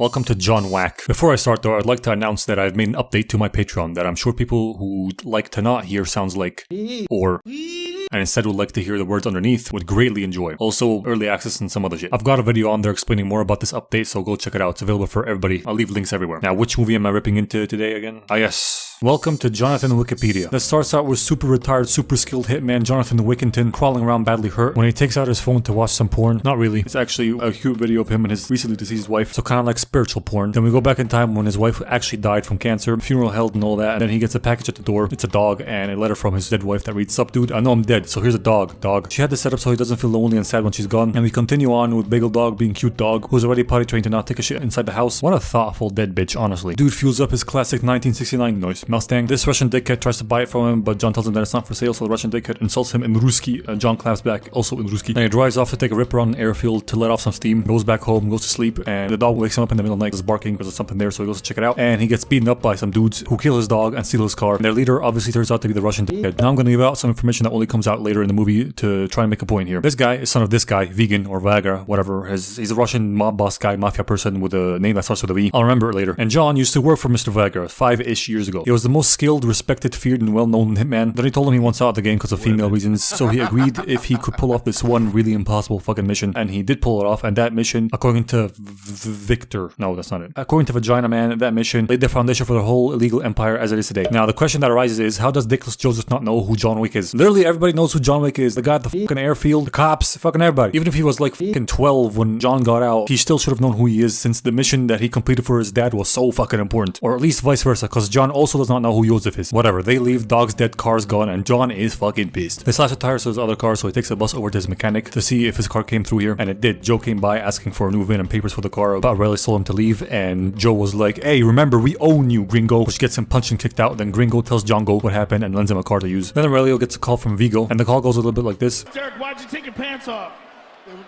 Welcome to John Whack. Before I start though, I'd like to announce that I've made an update to my Patreon that I'm sure people who like to not hear sounds like or and instead would like to hear the words underneath would greatly enjoy. Also, early access and some other shit. I've got a video on there explaining more about this update, so go check it out. It's available for everybody. I'll leave links everywhere. Now, which movie am I ripping into today again? Ah yes. Welcome to Jonathan Wikipedia. That starts out with super retired, super skilled hitman Jonathan Wickington crawling around badly hurt when he takes out his phone to watch some porn. Not really. It's actually a cute video of him and his recently deceased wife, so kind of like spiritual porn. Then we go back in time when his wife actually died from cancer, funeral held and all that, and then he gets a package at the door. It's a dog and a letter from his dead wife that reads, "Sup dude, I know I'm dead, so here's a dog. She had this set up so he doesn't feel lonely and sad when she's gone." And we continue on with Bagel Dog being cute dog, who's already potty trained to not take a shit inside the house. What a thoughtful dead bitch, honestly. Dude fuels up his classic 1969 noise Mustang. This Russian dickhead tries to buy it from him, but John tells him that it's not for sale, so the Russian dickhead insults him in Ruski. John claps back, also in Ruski. And he drives off to take a ripper on an airfield to let off some steam, goes back home, goes to sleep, and the dog wakes him up in the middle of the night, is barking because there's something there, so he goes to check it out. And he gets beaten up by some dudes who kill his dog and steal his car. And their leader obviously turns out to be the Russian dickhead. Now I'm going to give out some information that only comes out later in the movie to try and make a point here. This guy is son of this guy, Vegan or Vaga, whatever. He's a Russian mob boss guy, mafia person with a name that starts with a V. I'll remember it later. And John used to work for Mr. Vaga 5-ish years ago. He was the most skilled, respected, feared, and well-known hitman. Then he told him he wants out of the game because of female reasons, so he agreed if he could pull off this one really impossible fucking mission, and he did pull it off. And that mission, according to Victor, no, that's not it. According to Vagina Man, that mission laid the foundation for the whole illegal empire as it is today. Now, the question that arises is, how does Dickless Joseph not know who John Wick is? Literally, everybody knows who John Wick is. The guy at the fucking airfield, the cops, fucking everybody. Even if he was like fucking 12 when John got out, he still should have known who he is, since the mission that he completed for his dad was so fucking important. Or at least vice versa, because John also does not know who Joseph is. Whatever, they leave, dog's dead, car's gone, and John is fucking pissed. They slash the tires to his other car, so he takes a bus over to his mechanic to see if his car came through here, and it did. Joe came by asking for a new VIN and papers for the car, but Riley told him to leave, and Joe was like, "Hey, remember, we own you, Gringo," which gets him punched and kicked out. Then Gringo tells Django what happened and lends him a car to use. Then Aurelio gets a call from Vigo, and the call goes a little bit like this. "Derek, why'd you take your pants off?"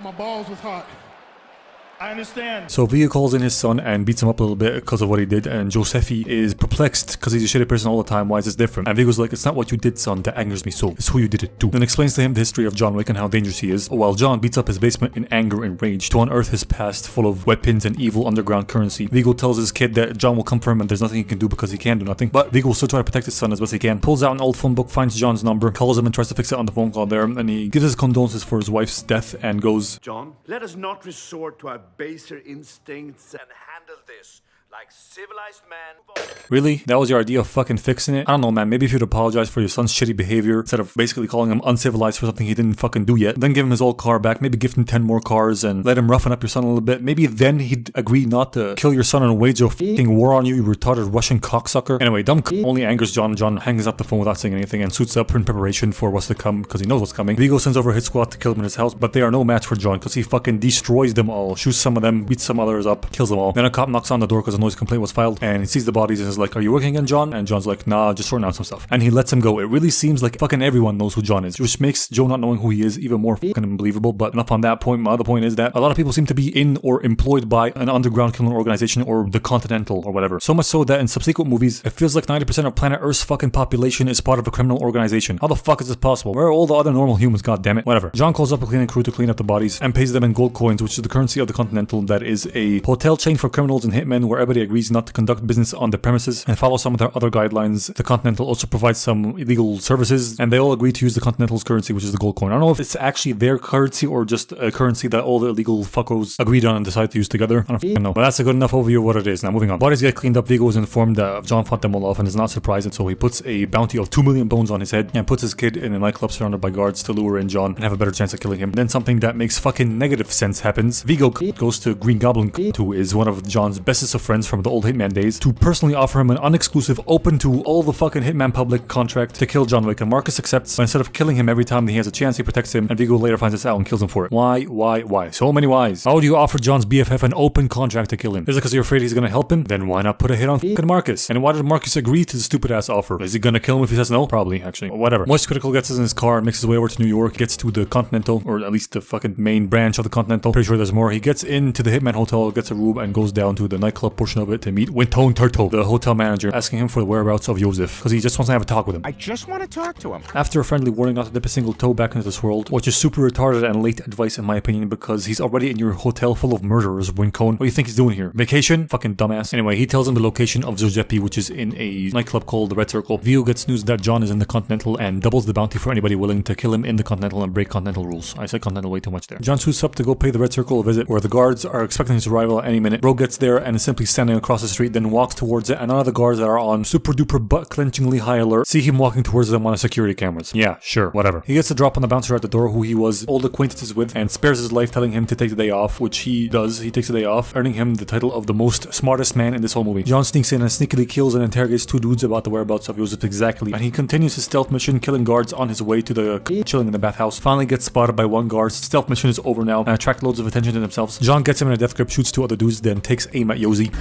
"My balls was hot." "I understand." So Vigo calls in his son and beats him up a little bit because of what he did, and Giuseppe is perplexed because he's a shitty person all the time. Why is this different? And Vigo's like, "It's not what you did, son, that angers me so. It's who you did it to." Then explains to him the history of John Wick and how dangerous he is, while John beats up his basement in anger and rage to unearth his past full of weapons and evil underground currency. Vigo tells his kid that John will come for him and there's nothing he can do because he can do nothing, but Vigo will still try to protect his son as best he can. Pulls out an old phone book, finds John's number, calls him and tries to fix it on the phone call there, and he gives his condolences for his wife's death and goes, "John, let us not resort to our baser instincts and handle this like civilized man." Really? That was your idea of fucking fixing it? I don't know, man. Maybe if you'd apologize for your son's shitty behavior instead of basically calling him uncivilized for something he didn't fucking do yet, then give him his old car back, maybe give him 10 more cars and let him roughen up your son a little bit. Maybe then he'd agree not to kill your son and wage a fucking war on you, you retarded Russian cocksucker. Anyway, dumb only angers John. John hangs up the phone without saying anything and suits up in preparation for what's to come because he knows what's coming. Vigo sends over a hit squad to kill him in his house, but they are no match for John because he fucking destroys them all, shoots some of them, beats some others up, kills them all. Then a cop knocks on the door because a noise complaint was filed, and he sees the bodies and is like, "Are you working again, John?" And John's like, "Nah, just sorting out some stuff." And he lets him go. It really seems like fucking everyone knows who John is, which makes Joe not knowing who he is even more fucking unbelievable. But enough on that point. My other point is that a lot of people seem to be in or employed by an underground killing organization or the Continental or whatever. So much so that in subsequent movies, it feels like 90% of planet Earth's fucking population is part of a criminal organization. How the fuck is this possible? Where are all the other normal humans? God damn it. Whatever. John calls up a cleaning crew to clean up the bodies and pays them in gold coins, which is the currency of the Continental. That is a hotel chain for criminals and hitmen where everybody agrees not to conduct business on the premises and follow some of their other guidelines. The Continental also provides some illegal services, and they all agree to use the Continental's currency, which is the gold coin. I don't know if it's actually their currency or just a currency that all the illegal fuckos agreed on and decided to use together. I don't know. But that's a good enough overview of what it is. Now moving on. Bodies get cleaned up. Vigo is informed that John fought them all off and is not surprised, and so he puts a bounty of 2 million bones on his head and puts his kid in a nightclub surrounded by guards to lure in John and have a better chance of killing him. Then something that makes fucking negative sense happens. Vigo goes to Green Goblin, who is one of John's bestest of friends from the old Hitman days, to personally offer him an unexclusive, open to all the fucking Hitman public contract to kill John Wick, and Marcus accepts, but instead of killing him every time he has a chance, he protects him, and Vigo later finds this out and kills him for it. Why? So many whys. How do you offer John's BFF an open contract to kill him? Is it because you're afraid he's gonna help him? Then why not put a hit on fucking Marcus? And why did Marcus agree to the stupid ass offer? Is he gonna kill him if he says no? Probably, actually. Whatever. Moist Critical gets us in his car and makes his way over to New York, gets to the Continental, or at least the fucking main branch of the Continental. Pretty sure there's more. He gets into the Hitman Hotel, gets a room, and goes down to the nightclub portion of it to meet Wintone Turtle, the hotel manager, asking him for the whereabouts of Joseph, because he just wants to have a talk with him. I just want to talk to him. After a friendly warning not to dip a single toe back into this world, which is super retarded and late advice in my opinion, because he's already in your hotel full of murderers, Wincone. What do you think he's doing here? Vacation? Fucking dumbass. Anyway, he tells him the location of Giuseppe, which is in a nightclub called the Red Circle. Vio gets news that John is in the Continental and doubles the bounty for anybody willing to kill him in the Continental and break Continental rules. I said Continental way too much there. John suits up to go pay the Red Circle a visit, where the guards are expecting his arrival at any minute. Bro gets there and is simply standing across the street, then walks towards it, and none of the guards that are on super duper butt clenchingly high alert see him walking towards them on the security cameras. Yeah, sure, whatever. He gets a drop on the bouncer at the door, who he was old acquaintances with, and spares his life, telling him to take the day off, which he does. He takes the day off, earning him the title of the most smartest man in this whole movie. John sneaks in and sneakily kills and interrogates two dudes about the whereabouts of Joseph exactly, and he continues his stealth mission, killing guards on his way to the chilling in the bathhouse. Finally gets spotted by one guard. Stealth mission is over now and attract loads of attention to themselves. John gets him in a death grip, shoots two other dudes, then takes aim at Yosi.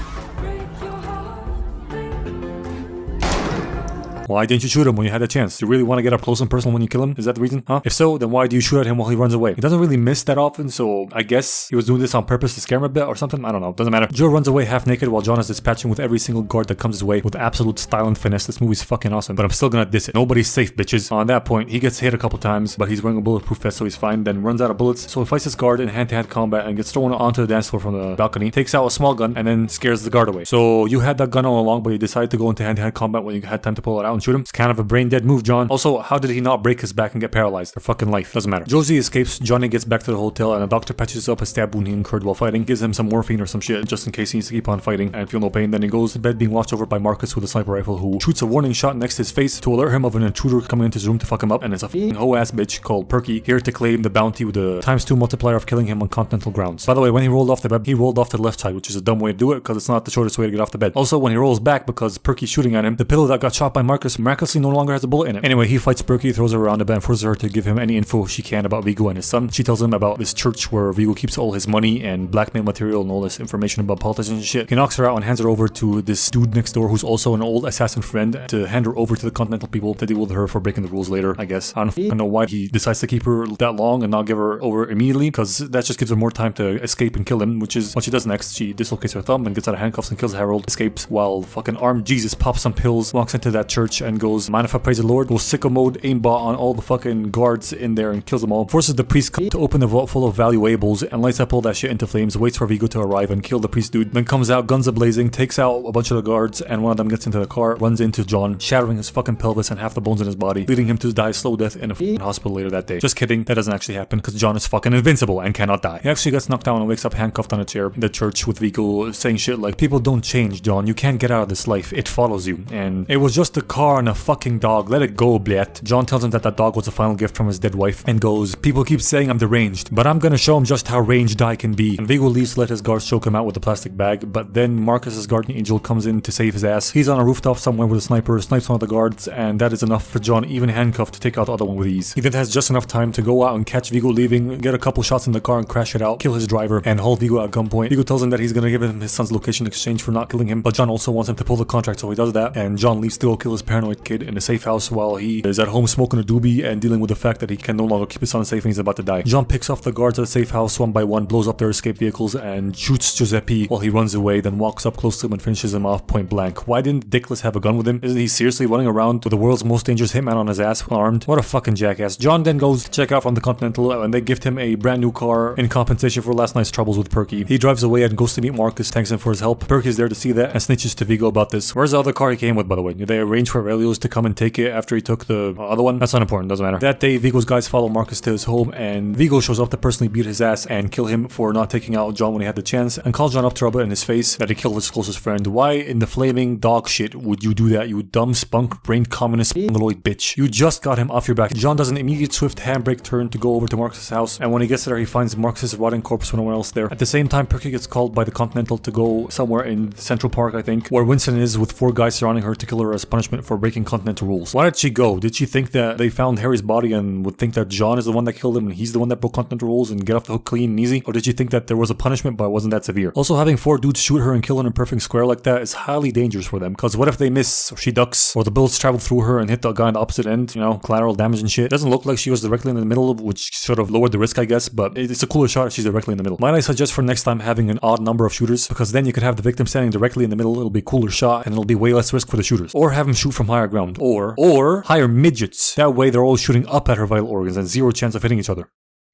Why didn't you shoot him when you had a chance? Do you really want to get up close and personal when you kill him? Is that the reason? Huh? If so, then why do you shoot at him while he runs away? He doesn't really miss that often, so I guess he was doing this on purpose to scare him a bit or something? I don't know. Doesn't matter. Joe runs away half naked while John is dispatching with every single guard that comes his way with absolute style and finesse. This movie's fucking awesome, but I'm still gonna diss it. Nobody's safe, bitches. On that point, he gets hit a couple times, but he's wearing a bulletproof vest, so he's fine. Then runs out of bullets, so he fights his guard in hand-to-hand combat and gets thrown onto the dance floor from the balcony, takes out a small gun, and then scares the guard away. So you had that gun all along, but you decided to go into hand-to-hand combat when you had time to pull it out and shoot him? It's kind of a brain dead move, John. Also, how did he not break his back and get paralyzed? For fucking life. Doesn't matter. Josie escapes, Johnny gets back to the hotel, and a doctor patches up a stab wound he incurred while fighting, gives him some morphine or some shit just in case he needs to keep on fighting and feel no pain. Then he goes to bed being watched over by Marcus with a sniper rifle, who shoots a warning shot next to his face to alert him of an intruder coming into his room to fuck him up, and it's a fucking hoe-ass bitch called Parkey, here to claim the bounty with the ×2 multiplier of killing him on continental grounds. By the way, when he rolled off the bed, he rolled off to the left side, which is a dumb way to do it because it's not the shortest way to get off the bed. Also, when he rolls back because Parkey's shooting at him, the pillow that got shot by Marcus miraculously no longer has a bullet in it. Anyway, he fights Parkey, throws her around the bed, and forces her to give him any info she can about Vigo and his son. She tells him about this church where Vigo keeps all his money and blackmail material and all this information about politicians and shit. He knocks her out and hands her over to this dude next door who's also an old assassin friend to hand her over to the continental people to deal with her for breaking the rules later, I guess. I don't know why he decides to keep her that long and not give her over immediately, because that just gives her more time to escape and kill him, which is what she does next. She dislocates her thumb and gets out of handcuffs and kills Harold, escapes while fucking armed Jesus pops some pills, walks into that church and goes, mind if I praise the Lord? Goes sicko mode, aimbot on all the fucking guards in there and kills them all. Forces the priest to open the vault full of valuables and lights up all that shit into flames, waits for Vigo to arrive and kill the priest dude, then comes out guns a-blazing, takes out a bunch of the guards, and one of them gets into the car, runs into John, shattering his fucking pelvis and half the bones in his body, leading him to die a slow death in a fucking hospital later that day. Just kidding, that doesn't actually happen because John is fucking invincible and cannot die. He actually gets knocked down and wakes up handcuffed on a chair in the church with Vigo saying shit like, people don't change, John, you can't get out of this life, it follows you, and it was just a car and a fucking dog, let it go, blet. John tells him that that dog was a final gift from his dead wife and goes, people keep saying I'm deranged, but I'm gonna show him just how ranged I can be. And Vigo leaves to let his guards choke him out with a plastic bag, but then Marcus's guardian angel comes in to save his ass. He's on a rooftop somewhere with a sniper, snipes one of the guards, and that is enough for John, even handcuffed, to take out the other one with ease. He then has just enough time to go out and catch Vigo leaving, get a couple shots in the car and crash it out, kill his driver, and hold Vigo at gunpoint. Vigo tells him that he's gonna give him his son's location in exchange for not killing him, but John also wants him to pull the contract, so he does that, and John leaves to go kill his paranoid kid in a safe house while he is at home smoking a doobie and dealing with the fact that he can no longer keep his son safe and he's about to die. John picks off the guards at the safe house one by one, blows up their escape vehicles, and shoots Giuseppe while he runs away, then walks up close to him and finishes him off point blank. Why didn't Dickless have a gun with him? Isn't he seriously running around with the world's most dangerous hitman on his ass armed? What a fucking jackass. John then goes to check out from the Continental and they gift him a brand new car in compensation for last night's troubles with Parkey. He drives away and goes to meet Marcus, thanks him for his help. Parkey is there to see that and snitches to Vigo about this. Where's the other car he came with, by the way? Did they arrange for Aurelios to come and take it after he took the other one? That's not important, doesn't matter. That day, Vigo's guys follow Marcus to his home and Vigo shows up to personally beat his ass and kill him for not taking out John when he had the chance and calls John up to rub it in his face that he killed his closest friend. Why in the flaming dog shit would you do that, you dumb spunk-brained communist Lloyd bitch? You just got him off your back. John does an immediate swift handbrake turn to go over to Marcus's house, and when he gets there he finds Marcus's rotting corpse with no one else there. At the same time, Parkey gets called by the Continental to go somewhere in Central Park, I think, where Winston is with 4 guys surrounding her to kill her as punishment for for breaking continental rules. Why did she go? Did she think that they found Harry's body and would think that John is the one that killed him and he's the one that broke continental rules and get off the hook clean and easy? Or did she think that there was a punishment but it wasn't that severe? Also, having 4 dudes shoot her and kill her in a perfect square like that is highly dangerous for them, because what if they miss, or she ducks, or the bullets travel through her and hit the guy on the opposite end, you know, collateral damage and shit. It doesn't look like she was directly in the middle, which sort of lowered the risk, I guess, but it's a cooler shot if she's directly in the middle. Might I suggest for next time having an odd number of shooters, because then you could have the victim standing directly in the middle, it'll be a cooler shot, and it'll be way less risk for the shooters. Or have them shoot from higher ground. Or hire midgets. That way they're all shooting up at her vital organs and 0 chance of hitting each other.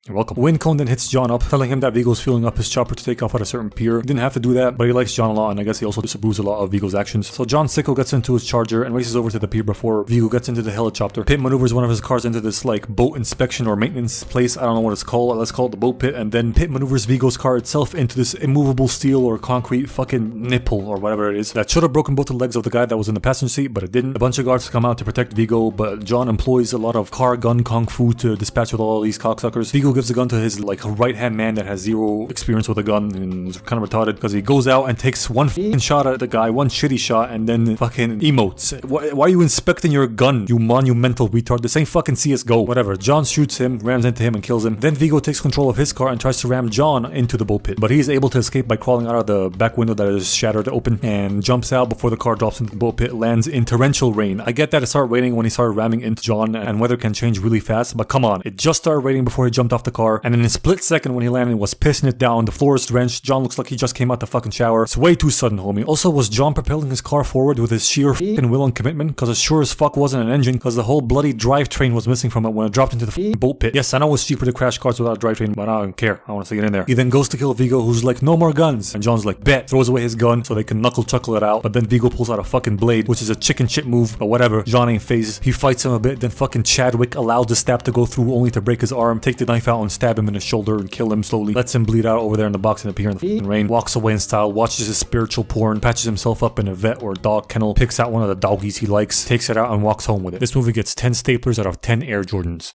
You're welcome. Wincone then hits John up, telling him that Vigo's fueling up his chopper to take off at a certain pier. He didn't have to do that, but he likes John a lot, and I guess he also disapproves a lot of Vigo's actions. So John sicko gets into his charger and races over to the pier before Vigo gets into the helicopter. Pit maneuvers one of his cars into this like boat inspection or maintenance place, I don't know what it's called, let's call it the boat pit, and then Pit maneuvers Vigo's car itself into this immovable steel or concrete fucking nipple or whatever it is that should have broken both the legs of the guy that was in the passenger seat, but it didn't. A bunch of guards come out to protect Vigo, but John employs a lot of car gun kung fu to dispatch with all these cocksuckers. Vigo gives the gun to his like a right-hand man that has 0 experience with a gun and is kind of retarded, because he goes out and takes one fucking shot at the guy, one shitty shot, and then fucking emotes. Why are you inspecting your gun, you monumental retard? This ain't fucking CSGO. Whatever. John shoots him, rams into him and kills him. Then Vigo takes control of his car and tries to ram John into the boat pit, but he is able to escape by crawling out of the back window that is shattered open and jumps out before the car drops into the boat pit, lands in torrential rain. I get that it started raining when he started ramming into John and weather can change really fast, but come on, it just started raining before he jumped off the car, and in a split second when he landed was pissing it down. The floor is drenched. John looks like he just came out the fucking shower. It's way too sudden, homie. Also, was John propelling his car forward with his sheer fucking will and commitment? Because it sure as fuck wasn't an engine, because the whole bloody drivetrain was missing from it when it dropped into the fucking boat pit. Yes, I know it's cheaper to crash cars without a drivetrain, but I don't care. I want to see it in there. He then goes to kill Vigo, who's like, no more guns. And John's like, bet. Throws away his gun so they can knuckle chuckle it out. But then Vigo pulls out a fucking blade, which is a chicken shit move, but whatever. John ain't phased. He fights him a bit, then fucking Chadwick allows the stab to go through only to break his arm, take the knife out and stab him in the shoulder and kill him slowly. Lets him bleed out over there in the box and appear in the fucking rain. Walks away in style, watches his spiritual porn, patches himself up in a vet or dog kennel, picks out one of the doggies he likes, takes it out and walks home with it. This movie gets 10 staplers out of 10 Air Jordans.